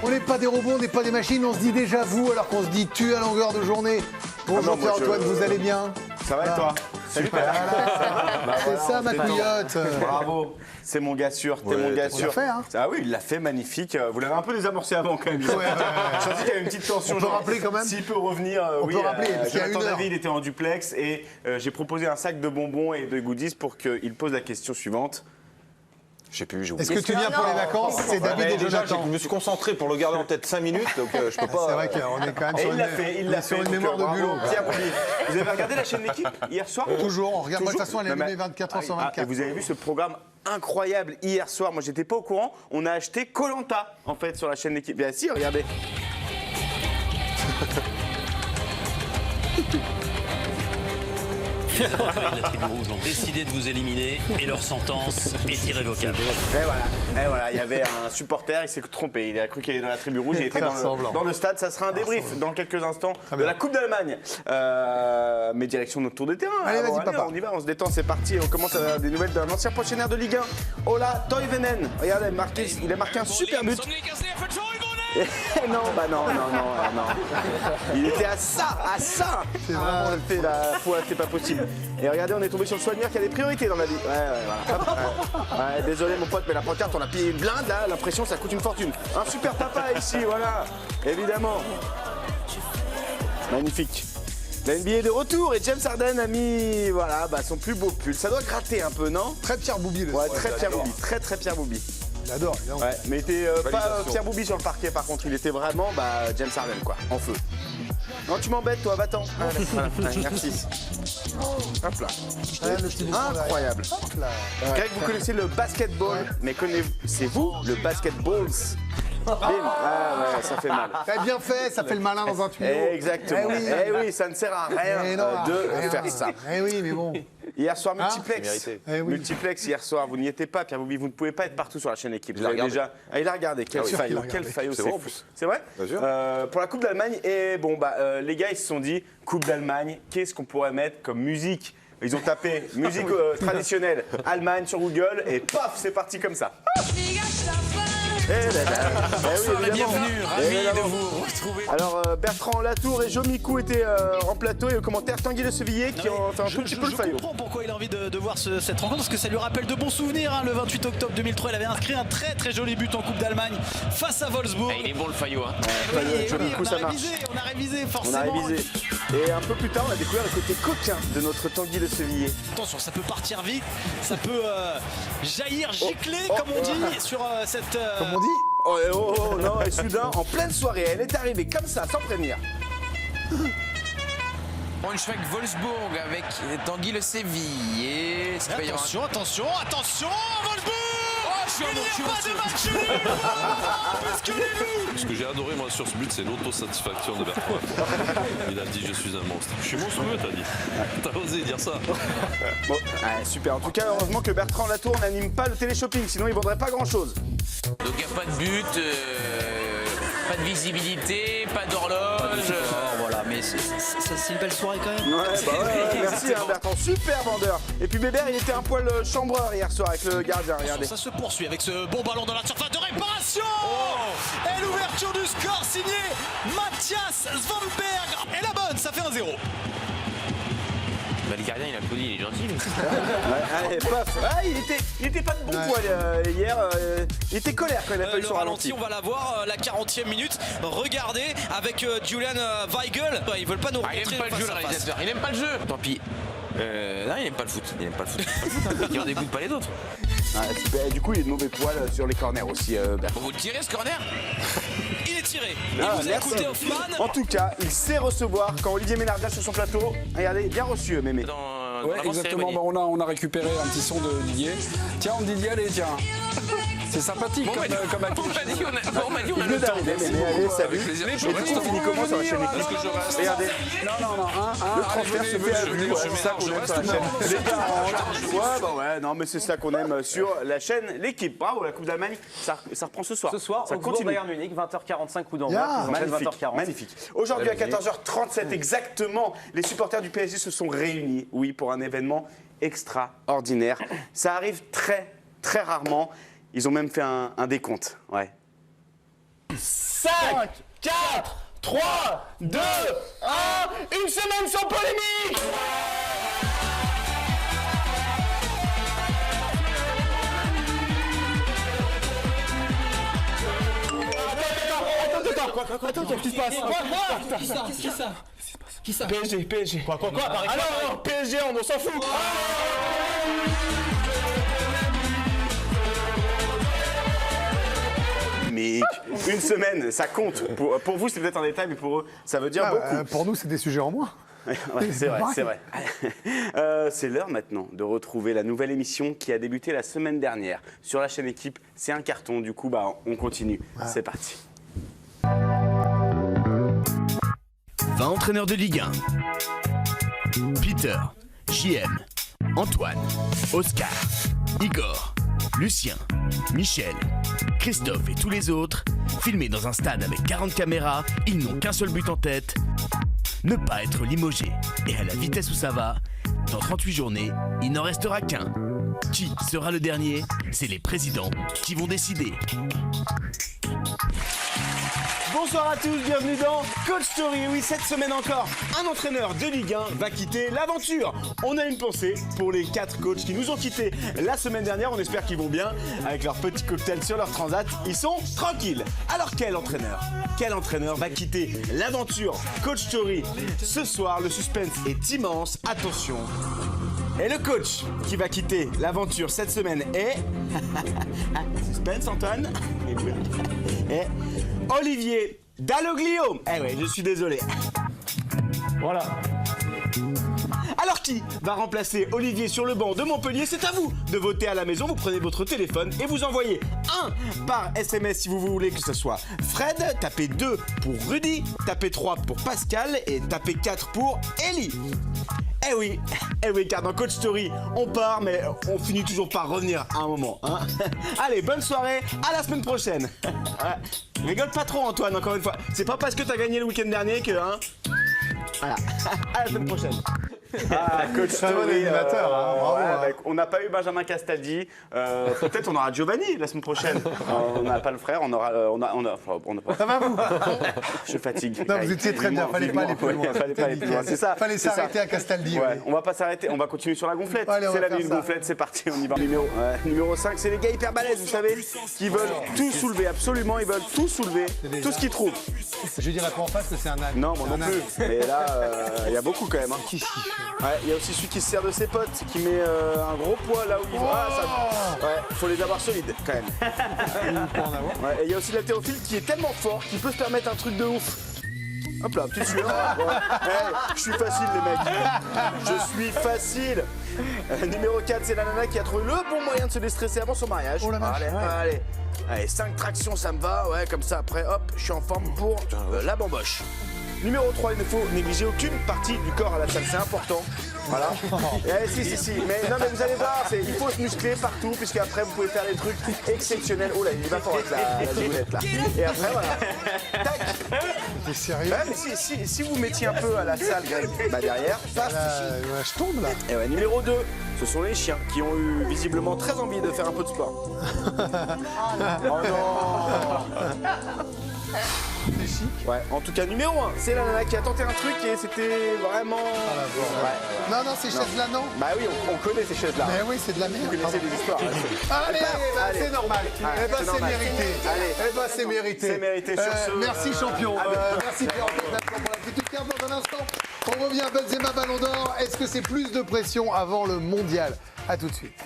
On n'est pas des robots, on n'est pas des machines, on se dit déjà vous alors qu'on se dit tu à longueur de journée. Bonjour Pierre-Antoine, vous allez bien? Ça va et toi? Salut Père. C'est ça ma couillotte. Bravo, c'est mon gars sûr, t'es mon gars sûr. Il l'a fait, hein? Ah oui, il l'a fait, magnifique. Vous l'avez un peu désamorcé avant quand même. Je sens qu'il y a une petite tension. On peut rappeler quand même? S'il peut revenir, on peut rappeler, parce qu'il y a une heure. David était en duplex et j'ai proposé un sac de bonbons et de goodies pour qu'il pose la question suivante. Je sais plus, j'ai oublié. Est-ce que tu viens pour les vacances? C'est David et déjà, Jonathan. je me suis concentré pour le garder en tête 5 minutes, donc je peux pas. C'est vrai qu'on est quand même Il l'a fait, sur une mémoire de bulot. Pierre Boubi, vous avez regardé la chaîne L'équipe hier soir? Toujours, on regarde. De toute façon, elle est Non, allumée 24 h sur 24. Et vous avez vu ce programme incroyable hier soir? Moi, j'étais pas au courant. On a acheté Koh-Lanta en fait sur la chaîne L'équipe. Bien si, regardez. Les de la tribu rouge ont décidé de vous éliminer et leur sentence est irrévocable. Et voilà, il y avait un supporter, il s'est trompé. Il a cru qu'il était dans la tribu rouge, il était dans le stade. Ça sera un débrief dans quelques instants de la Coupe d'Allemagne. Mais direction notre tour de terrain. Allez, vas-y, papa. On y va, on se détend, c'est parti. On commence à des nouvelles d'un ancien pensionnaire de Ligue 1. Ola Toivonen. Regardez, il a marqué un super but. Non. Il était à ça. C'est vrai. C'était la foi, c'est pas possible. Et regardez, on est tombé sur le soigneur qui a des priorités dans la vie. Ouais, désolé mon pote, mais la pancarte, on a payé une blinde là. L'impression, ça coûte une fortune. Un super papa ici, voilà. Évidemment. Magnifique. La NBA est de retour et James Harden a mis son plus beau pull. Ça doit gratter un peu, non? Très Pierre Boubi. Ouais, très Pierre Boubi. Très Pierre Boubi. Il adore. Ouais, mais il était pas Pierre Boubi sur le parquet par contre, il était vraiment James Harden quoi, en feu. Non, tu m'embêtes toi, va-t'en. Voilà, merci. Hop là. Incroyable. Greg, vous connaissez le basketball, mais connaissez-vous le basketballs? Bim. Ah ouais, ça fait mal. T'as bien fait, ça fait le malin dans un tuyau. Exactement. Eh oui, ça ne sert à rien de faire ça. Eh oui, mais bon. Hier soir, multiplex. Oui. Multiplex hier soir, vous n'y étiez pas, Pierre Boubi, vous ne pouvez pas être partout sur la chaîne Équipe. Vous avez déjà. Ah, il a regardé, quel faillot, c'est fou. C'est vrai? Bien sûr. Pour la Coupe d'Allemagne, et bon, les gars, ils se sont dit, Coupe d'Allemagne, qu'est-ce qu'on pourrait mettre comme musique? Ils ont tapé musique traditionnelle Allemagne sur Google, et paf, c'est parti comme ça. Bienvenue, ravi de vous retrouver. Alors Bertrand Latour et Jo Mikou étaient en plateau et au commentaire Tanguy Le Sevillier qui ont fait un tout petit peu le faillot. Je comprends pourquoi il a envie de voir cette rencontre, parce que ça lui rappelle de bons souvenirs. Le 28 octobre 2003, il avait inscrit un très joli but en Coupe d'Allemagne face à Wolfsburg. Il est bon le faillot. Hein. Jo Mikou, ça marche. On a révisé forcément. On a révisé. Et un peu plus tard, on a découvert le côté coquin de notre Tanguy Le Sevillier. Attention, ça peut partir vite, ça peut jaillir, gicler, comme on dit, sur cette... Comme on dit? Oh non, et soudain, en pleine soirée, elle est arrivée comme ça, sans prévenir. Braunschweig-Wolfsburg avec Tanguy Le Sévillier. Attention, Wolfsburg! Il n'y a pas de match nul! Parce que les loups! Ce que j'ai adoré moi sur ce but, c'est l'autosatisfaction de Bertrand. Il a dit je suis un monstre. Je suis monstrueux, t'as dit. T'as osé dire ça. Bon, super. En tout cas, heureusement que Bertrand Latour n'anime pas le téléshopping, sinon il ne vaudrait pas grand-chose. Donc il n'y a pas de but, pas de visibilité, pas d'horloge. Voilà, mais c'est une belle soirée quand même. Merci Bertrand, super vendeur. Et puis Bébert, il était un poil chambreur hier soir avec le gardien, regardez. Ça se poursuit avec ce bon ballon dans la surface de réparation. Et l'ouverture du score signé Matthias Svanberg. Et la bonne, ça fait 1-0. Le gardien il applaudit, il est gentil. Allez, paf. Il était pas de bon poil hier. Il était colère quand il a fallu le son ralenti. On va la voir, la 40e minute. Regardez avec Julian Weigl. Ils veulent pas nous Il rencontrer aime pas le jeu, le réalisateur. Il aime pas le jeu. Tant pis. Non, il aime pas le foot. Il en dégoûte pas les autres. Du coup, il est de mauvais poil sur les corners aussi. Vous le tirez ce corner? Il est tiré. Et vous merci. écoutez Hoffman. En tout cas, il sait recevoir quand Olivier Ménard vient sur son plateau. Regardez, bien reçu, Mémé. Ouais, exactement. On a récupéré un petit son de Didier. Tiens, on dit Didier, allez, tiens. C'est sympathique comme on m'a dit on a le temps. Allez, salut. Et du coup, on finit comment sur la chaîne Équipe? Regardez. Non. Le transfert se fait à lui. C'est ça qu'on aime sur la chaîne. Les gars, ouais, non, mais c'est ça qu'on aime sur la chaîne L'Équipe. Bravo, la Coupe d'Allemagne, ça reprend ce soir. Ce soir, ça continue. Bayern Munich, 20h45, coup d'envoi. Magnifique. Aujourd'hui, à 14h37 exactement, les supporters du PSG se sont réunis, oui, pour un événement extraordinaire. Ça arrive très rarement. Ils ont même fait un décompte, ouais. 5, 4, 3, 2, 1. Une semaine sans polémique. Attends, qu'est-ce qui se passe? Qui ça? PSG. Quoi? Ah non, PSG, on s'en fout. Mais une semaine, ça compte. Pour vous, c'est peut-être un détail, mais pour eux, ça veut dire beaucoup. Pour nous, c'est des sujets en moins. Ouais, c'est vrai. C'est l'heure maintenant de retrouver la nouvelle émission qui a débuté la semaine dernière sur la chaîne Équipe. C'est un carton, du coup, on continue. C'est parti. 20 entraîneurs de Ligue 1. Peter, JM, Antoine, Oscar, Igor, Lucien, Michel, Christophe et tous les autres, filmés dans un stade avec 40 caméras, ils n'ont qu'un seul but en tête, ne pas être limogé. Et à la vitesse où ça va, dans 38 journées, il n'en restera qu'un. Qui sera le dernier? C'est les présidents qui vont décider. Bonsoir à tous, bienvenue dans Coach Story. Oui, cette semaine encore, un entraîneur de Ligue 1 va quitter l'aventure. On a une pensée pour les 4 coachs qui nous ont quittés la semaine dernière. On espère qu'ils vont bien avec leur petit cocktail sur leur transat. Ils sont tranquilles. Alors quel entraîneur va quitter l'aventure Coach Story? Ce soir, le suspense est immense. Attention. Et le coach qui va quitter l'aventure cette semaine est... Suspense, Antoine. Et Olivier Dalloglio. Eh ouais, je suis désolé. Voilà. Alors qui va remplacer Olivier sur le banc de Montpellier? C'est à vous de voter à la maison. Vous prenez votre téléphone et vous envoyez 1 par SMS si vous voulez que ce soit Fred. Tapez 2 pour Rudy. Tapez 3 pour Pascal. Et tapez 4 pour Ellie. Eh oui, car dans Coach Story, on part, mais on finit toujours par revenir à un moment. Hein. Allez, bonne soirée, à la semaine prochaine. Ouais. Rigole pas trop, Antoine, encore une fois. C'est pas parce que t'as gagné le week-end dernier que... Hein. Voilà, à la semaine prochaine. Ah, Coach Story, animateur, bravo, ouais, on n'a pas eu Benjamin Castaldi. Peut-être on aura Giovanni la semaine prochaine. On n'a pas le frère, on aura pas. Ça va vous? Je fatigue. Non, vous étiez très bien, fallait pas aller plus loin. Fallait pas aller plus loin, c'est ça. Fallait s'arrêter à Castaldi. Ouais, on va pas s'arrêter, on va continuer sur la gonflette. Allez, c'est la faire nuit de ça. gonflette, c'est parti, on y va. Numéro 5, c'est les gars hyper balèzes, vous savez, qui veulent tout soulever, absolument, ils veulent tout soulever, tout ce qu'ils trouvent. Je dirais pas en face que c'est un âne. Non, moi non plus. Mais là, il y a beaucoup quand même. Hein. Ouais, il y a aussi celui qui se sert de ses potes, qui met un gros poids là où il va. Ouais, faut les avoir solides quand même. Ouais, et il y a aussi la théophile qui est tellement fort qu'il peut se permettre un truc de ouf. Hop là, petite sueur. Je suis facile les mecs. Je suis facile. Numéro 4, c'est la nana qui a trouvé le bon moyen de se déstresser avant son mariage. Oh la vache. Allez, 5 tractions, ça me va. Ouais, comme ça après, hop, je suis en forme pour la bamboche. Numéro 3, il ne faut négliger aucune partie du corps à la salle, c'est important. Voilà. Si. Mais non, mais vous allez voir, il faut se muscler partout, puisque après vous pouvez faire des trucs exceptionnels. Oh là, il va fort avec la boulette là. Et après, voilà. Tac. T'es sérieux? Ouais, mais si vous mettiez un peu à la salle, Greg, derrière, paf. Ouais, je tombe là. Et ouais, numéro 2, ce sont les chiens qui ont eu visiblement très envie de faire un peu de sport. Oh non. C'est chic. Ouais, en tout cas, numéro 1, c'est la nana qui a tenté un truc et c'était vraiment... Non, ces chaises-là, non. Bah oui, on connaît ces chaises-là. Mais oui, c'est de la merde. Vous connaissez des histoires. Allez, c'est normal. C'est mérité. C'est mérité. C'est mérité sur ce... Merci champion. Merci Pierre pour la petite carte dans un instant. On revient à Benzema Ballon d'Or. Est-ce que c'est plus de pression avant le mondial? A tout de suite.